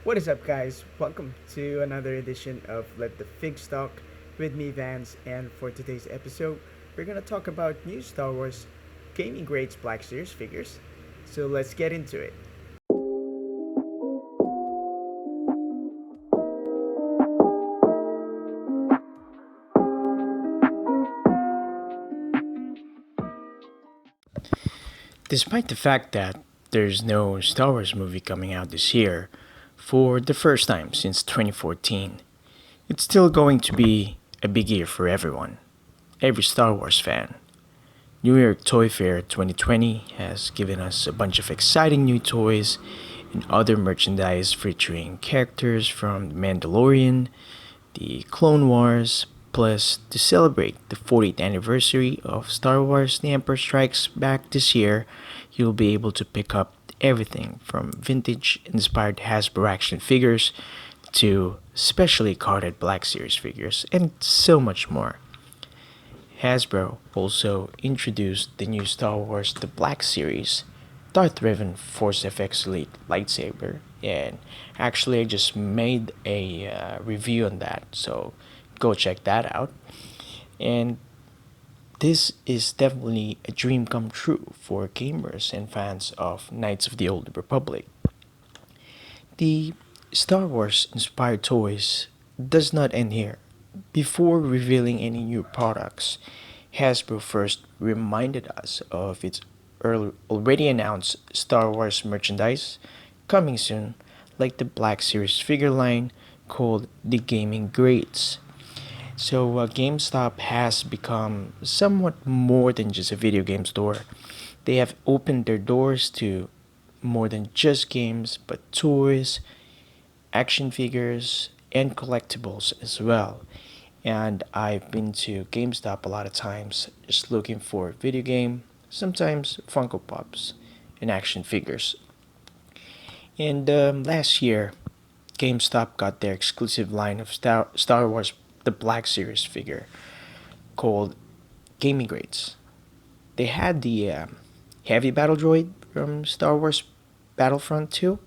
What is up, guys? Welcome to another edition of Let the Figs Talk with me, Vance. And for today's episode, we're gonna talk about new Star Wars Gaming Grades Black Series figures. So let's get into it. Despite the fact that there's no Star Wars movie coming out this year, for the first time since 2014, it's still going to be a big year for everyone, every Star Wars fan. New York Toy Fair 2020 has given us a bunch of exciting new toys and other merchandise featuring characters from The Mandalorian, the Clone Wars, plus to celebrate the 40th anniversary of Star Wars The Emperor Strikes Back this year, you'll be able to pick up everything from vintage inspired Hasbro action figures to specially carded Black Series figures and so much more. Hasbro also introduced the new Star Wars The Black Series Darth Revan Force FX Elite lightsaber, and actually I just made a review on that, so go check that out. And this is definitely a dream come true for gamers and fans of Knights of the Old Republic. The Star Wars inspired toys does not end here. Before revealing any new products, Hasbro first reminded us of its already announced Star Wars merchandise coming soon, like the Black Series figure line called the Gaming Grades. So, GameStop has become somewhat more than just a video game store. They have opened their doors to more than just games, but toys, action figures, and collectibles as well. And I've been to GameStop a lot of times just looking for video game, sometimes Funko Pops, and action figures. And last year, GameStop got their exclusive line of Star Wars The Black Series figure called Gaming Grades. They had the Heavy Battle Droid from Star Wars Battlefront II,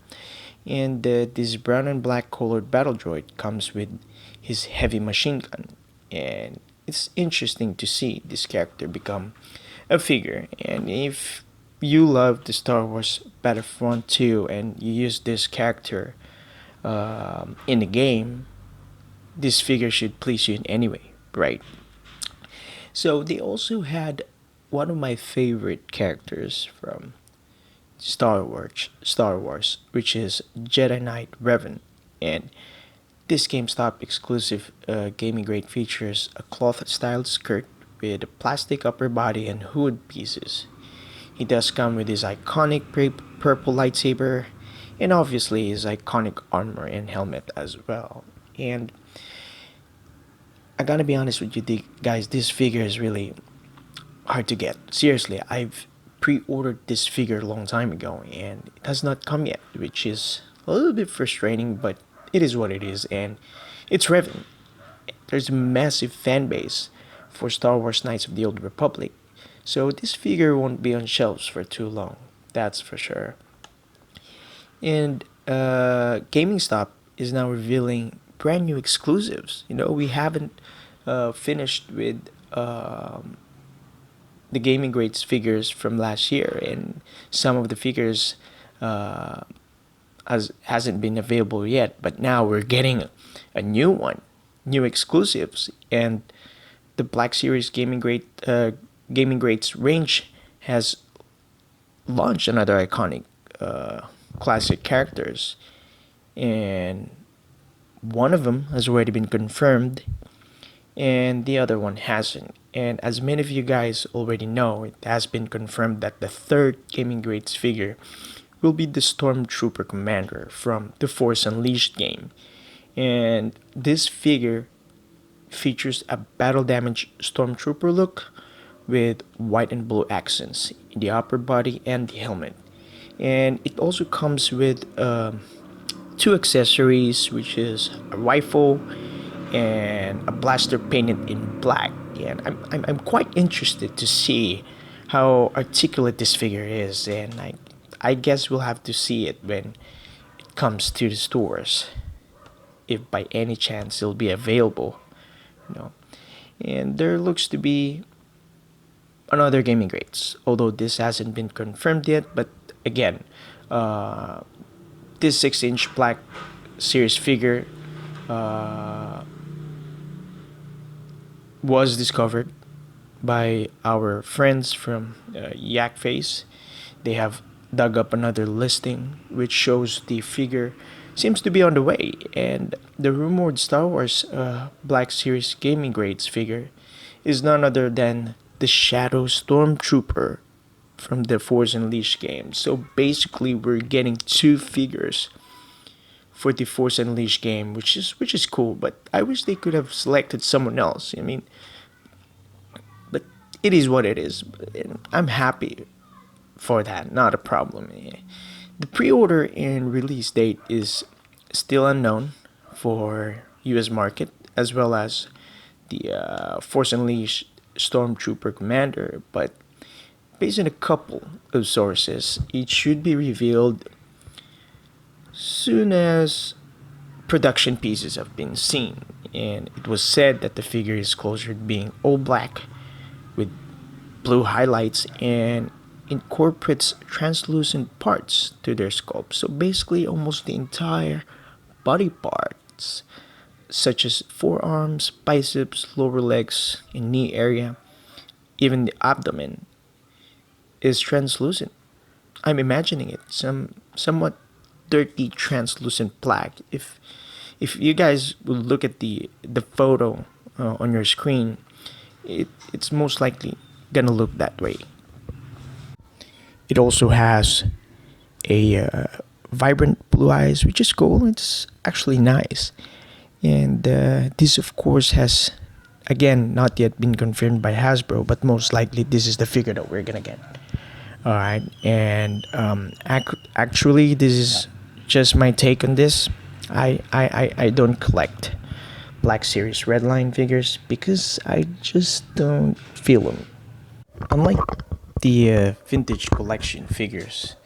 and this brown and black colored battle droid comes with his heavy machine gun. And it's interesting to see this character become a figure. And if you love the Star Wars Battlefront 2 and you use this character in the game, this figure should please you in any way, right? So they also had one of my favorite characters from Star Wars, which is Jedi Knight Revan, and this GameStop exclusive gaming grade features a cloth-styled skirt with a plastic upper body and hood pieces. He does come with his iconic purple lightsaber, and obviously his iconic armor and helmet as well. And I gotta be honest with you, guys. This figure is really hard to get. Seriously, I've pre-ordered this figure a long time ago, and it has not come yet, which is a little bit frustrating. But it is what it is, and it's Revenant. There's a massive fan base for Star Wars Knights of the Old Republic, so this figure won't be on shelves for too long. That's for sure. And GamingStop is now revealing brand new exclusives. We haven't finished with the gaming grades figures from last year, and some of the figures hasn't been available yet. But now we're getting a new one, new exclusives, and the Black Series gaming grades range has launched another iconic classic characters, and one of them has already been confirmed and the other one hasn't. And as many of you guys already know, it has been confirmed that the third gaming grades figure will be the Stormtrooper Commander from the Force Unleashed game. And this figure features a battle damage Stormtrooper look with white and blue accents in the upper body and the helmet. And it also comes with two accessories, which is a rifle and a blaster painted in black. And I'm quite interested to see how articulate this figure is, and I guess we'll have to see it when it comes to the stores, if by any chance it'll be available, you know. And there looks to be another gaming grades, although this hasn't been confirmed yet. But again, uh, this 6-inch Black Series figure uh, was discovered by our friends from Yak Face. They have dug up another listing which shows the figure seems to be on the way, and the rumored Star Wars Black Series gaming grades figure is none other than the Shadow Stormtrooper from the Force Unleashed game. So basically, we're getting two figures for the Force Unleashed game, which is cool. But I wish they could have selected someone else. I mean, but it is what it is. I'm happy for that. Not a problem. The pre-order and release date is still unknown for U.S. market, as well as the Force Unleashed Stormtrooper Commander. But based on a couple of sources, it should be revealed soon as production pieces have been seen. And it was said that the figure is closer to being all black with blue highlights and incorporates translucent parts to their sculpt. So basically, almost the entire body parts, such as forearms, biceps, lower legs, and knee area, even the abdomen, is translucent. I'm imagining it somewhat dirty translucent black. If you guys will look at the photo on your screen, it's most likely gonna look that way. It also has a vibrant blue eyes, which is cool. It's actually nice, and this of course has, again, not yet been confirmed by Hasbro, but most likely this is the figure that we're gonna get. All right, and actually, this is just my take on this. I don't collect Black Series Redline figures because I just don't feel them. Unlike the vintage collection figures,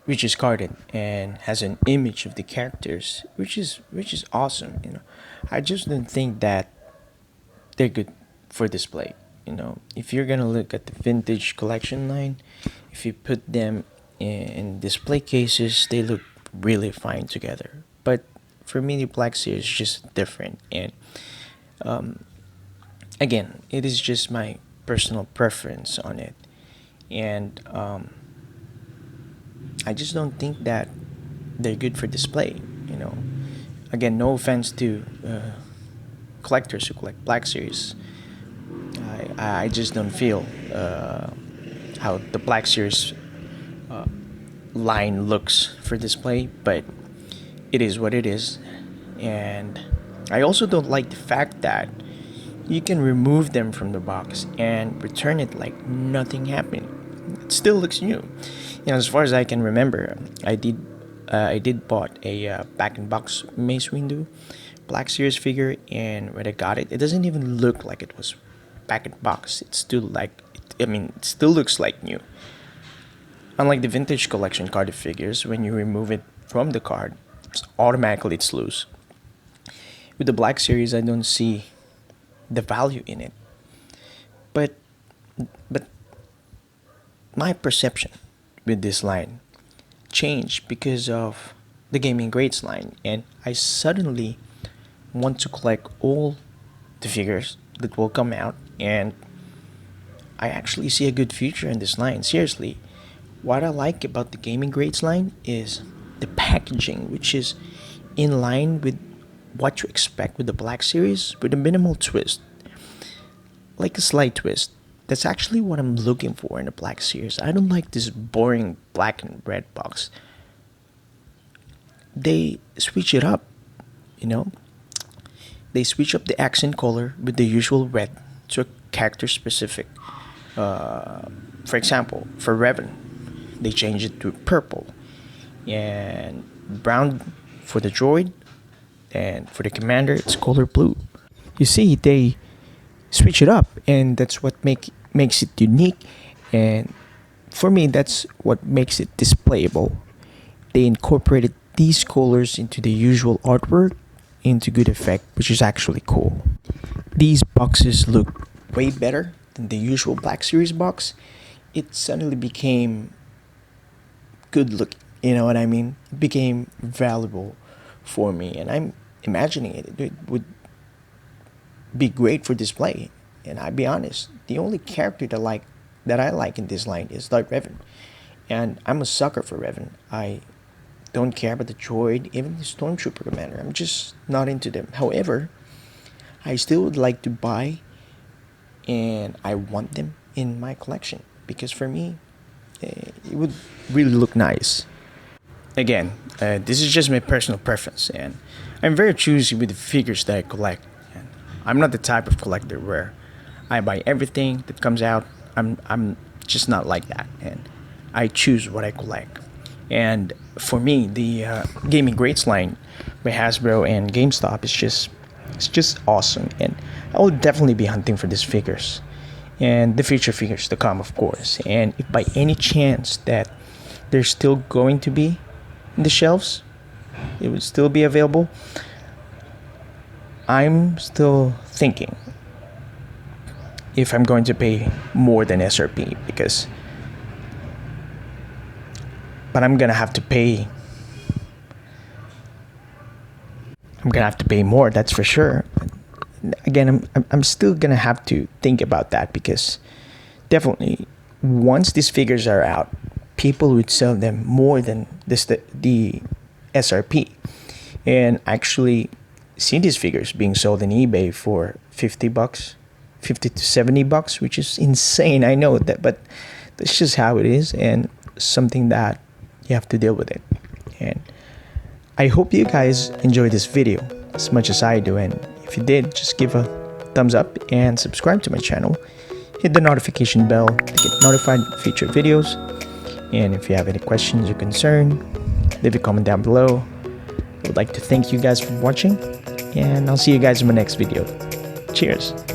which is carded and has an image of the characters, which is awesome. I just don't think that they're good for display. If you're gonna look at the vintage collection line, if you put them in display cases, they look really fine together. But for me, the Black Series is just different. And again, it is just my personal preference on it. And I just don't think that they're good for display. Again, no offense to collectors who collect Black Series. I just don't feel how the Black Series line looks for display, but it is what it is. And I also don't like the fact that you can remove them from the box and return it like nothing happened. It still looks new. As far as I can remember, I did bought a back in box Mace Windu Black Series figure, and when I got it, it doesn't even look like it was back in box. It's still like, it still looks like new. Unlike the vintage collection carded figures, when you remove it from the card, automatically it's loose. With the Black Series, I don't see the value in it. But but my perception with this line changed because of the gaming grades line, and I suddenly want to collect all the figures that will come out, and I actually see a good future in this line. Seriously, what I like about the gaming grades line is the packaging, which is in line with what you expect with the Black Series, with a minimal twist, like a slight twist. That's actually what I'm looking for in the Black Series. I don't like this boring black and red box. They switch it up, you know. They switch up the accent color with the usual red to a character specific. For example, for Revenant, they change it to purple, and brown for the droid, and for the commander, it's color blue. You see, they switch it up, and that's what makes it unique. And for me, that's what makes it displayable. They incorporated these colors into the usual artwork into good effect, which is actually cool. These boxes look way better than the usual Black Series box. It suddenly became good looking, you know what I mean? It became valuable for me, and I'm imagining it would be great for display. And I'll be honest, the only character that I like in this line is like Revan. And I'm a sucker for Revan. I don't care about the droid, even the Stormtrooper Commander. I'm just not into them. However, I still would like to buy, and I want them in my collection because for me, it would really look nice. Again, this is just my personal preference, and I'm very choosy with the figures that I collect. And I'm not the type of collector where I buy everything that comes out. I'm just not like that, and I choose what I collect. And for me, the Gaming Greats line by Hasbro and GameStop is just awesome, and I will definitely be hunting for these figures and the future figures to come, of course. And if by any chance that they're still going to be in the shelves, it would still be available, I'm still thinking if I'm going to pay more than SRP because but I'm gonna have to pay more, that's for sure. Again, I'm still gonna have to think about that because definitely once these figures are out, people would sell them more than the SRP. And actually see these figures being sold in eBay for $50, $50 to $70, which is insane. I know that, but that's just how it is, and something that you have to deal with it. And I hope you guys enjoy this video as much as I do, and if you did, just give a thumbs up and subscribe to my channel. Hit the notification bell to get notified of future videos. And if you have any questions or concern, leave a comment down below. I would like to thank you guys for watching, and I'll see you guys in my next video. Cheers!